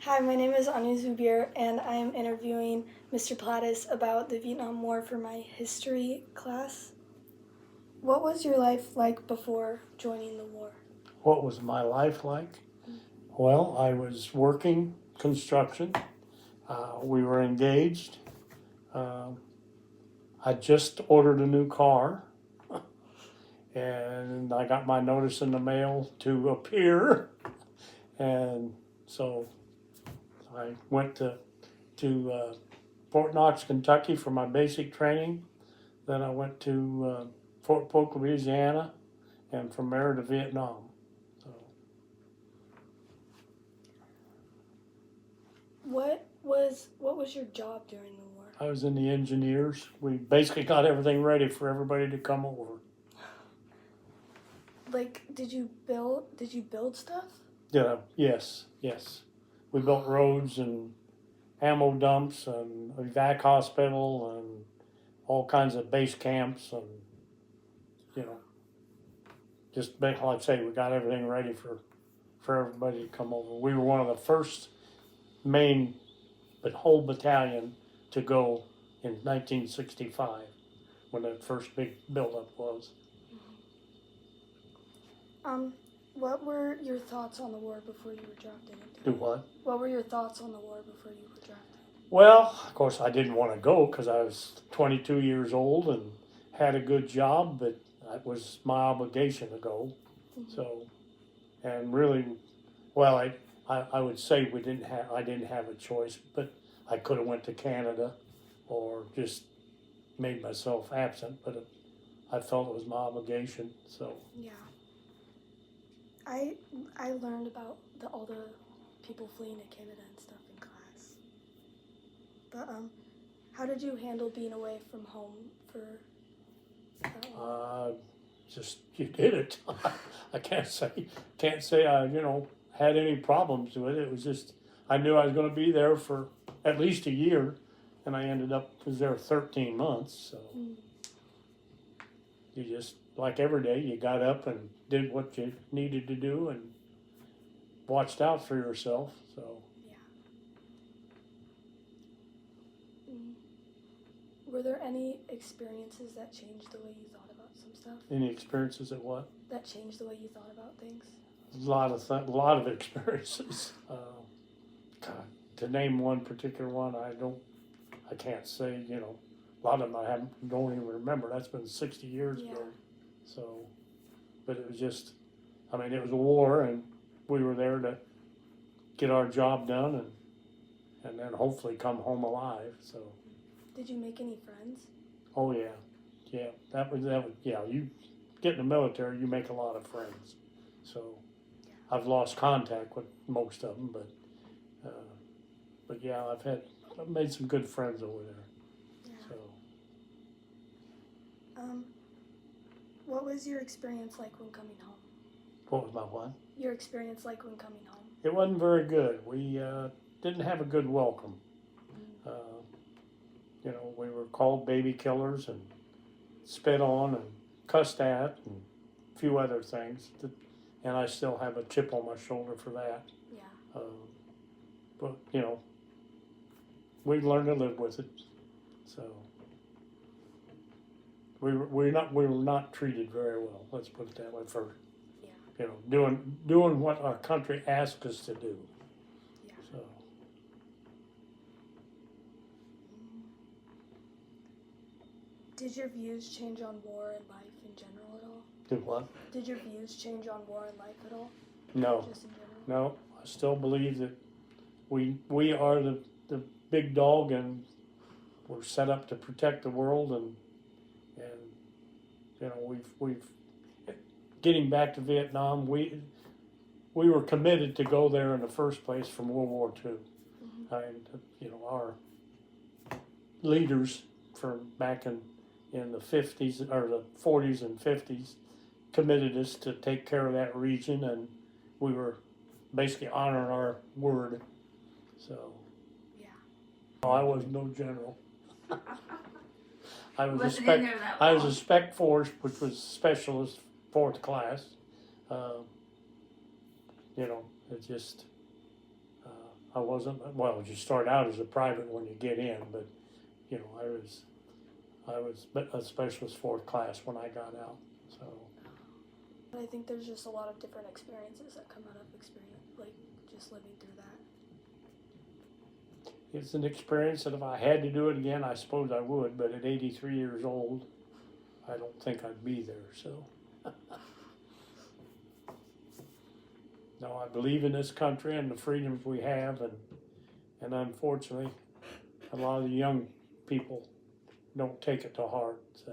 Hi, my name is Anya Zubier, and I am interviewing Mr. Plattis about the Vietnam War for my history class. What was your life like before joining the war? What was my life like? Well, I was working construction. We were engaged. Uh, I just ordered a new car, and I got my notice in the mail to appear. And so I went to Fort Knox, Kentucky for my basic training. Then I went to Fort Polk, Louisiana, and from there to Vietnam. So What was your job during the war? I was in the engineers. We basically got everything ready for everybody to come over. Like, did you build stuff? Yeah, yes, yes. We built roads and ammo dumps and a vac hospital and all kinds of base camps and you know, just like I say, we got everything ready for everybody to come over. We were one of the first main but whole battalion to go in 1965 when that first big buildup was. What were your thoughts on the war before you were drafted into Do it? what? What were your thoughts on the war before you were drafted? Well, of course, I didn't want to go because I was 22 years old and had a good job, but it was my obligation to go. So, and really, well, I would say I didn't have a choice, but I could have went to Canada or just made myself absent, but I felt it was my obligation. So, Yeah. I learned about all the people fleeing to Canada and stuff in class. But how did you handle being away from home for that long? just you did it. I can't say I had any problems with it. It was just I knew I was going to be there for at least a year, and I ended up was there 13 months. So you just like every day you got up and did what you needed to do and watched out for yourself. So Yeah. Were there any experiences that changed the way you thought about some stuff? any experiences at what? That changed the way you thought about things? A lot of experiences. God, to name one particular one, I can't say. A lot of them don't even remember. That's been 60 years Yeah. ago. So, but it was just, I mean, it was a war, and we were there to get our job done, and then hopefully come home alive. So, Did you make any friends? oh yeah, yeah, that was yeah. You get in the military, you make a lot of friends. So, I've lost contact with most of them, but yeah, I've made some good friends over there. Yeah. So. What was your experience like when coming home? What was my what? Your experience like when coming home? It wasn't very good. We didn't have a good welcome. Uh, we were called baby killers and spit on and cussed at and a few other things. And I still have a chip on my shoulder for that. Yeah. But we learned to live with it. So we were not treated very well. Let's put it that way. For doing what our country asked us to do. Yeah. So. Did your views change on war and life in general at all? Did what? Did your views change on war and life at all? No. Just in general? No. I still believe that we are the big dog, and we're set up to protect the world, and we've getting back to Vietnam, we were committed to go there in the first place from World War II. And our leaders from back in the 50s or the 40s and 50s committed us to take care of that region, and we were basically honoring our word. So Yeah. I was no general. I was a Wasn't spec. in there that I was a long. spec force, which was specialist 4th class. It just I wasn't, well, you start out as a private when you get in, but, you know, I was a specialist fourth class when I got out, so. But I think there's just a lot of different experiences that come out of experience, like just living through that. It's an experience that if I had to do it again, I suppose I would, but at 83 years old, I don't think I'd be there, so. No, I believe in this country and the freedoms we have, and unfortunately, a lot of the young people don't take it to heart, say,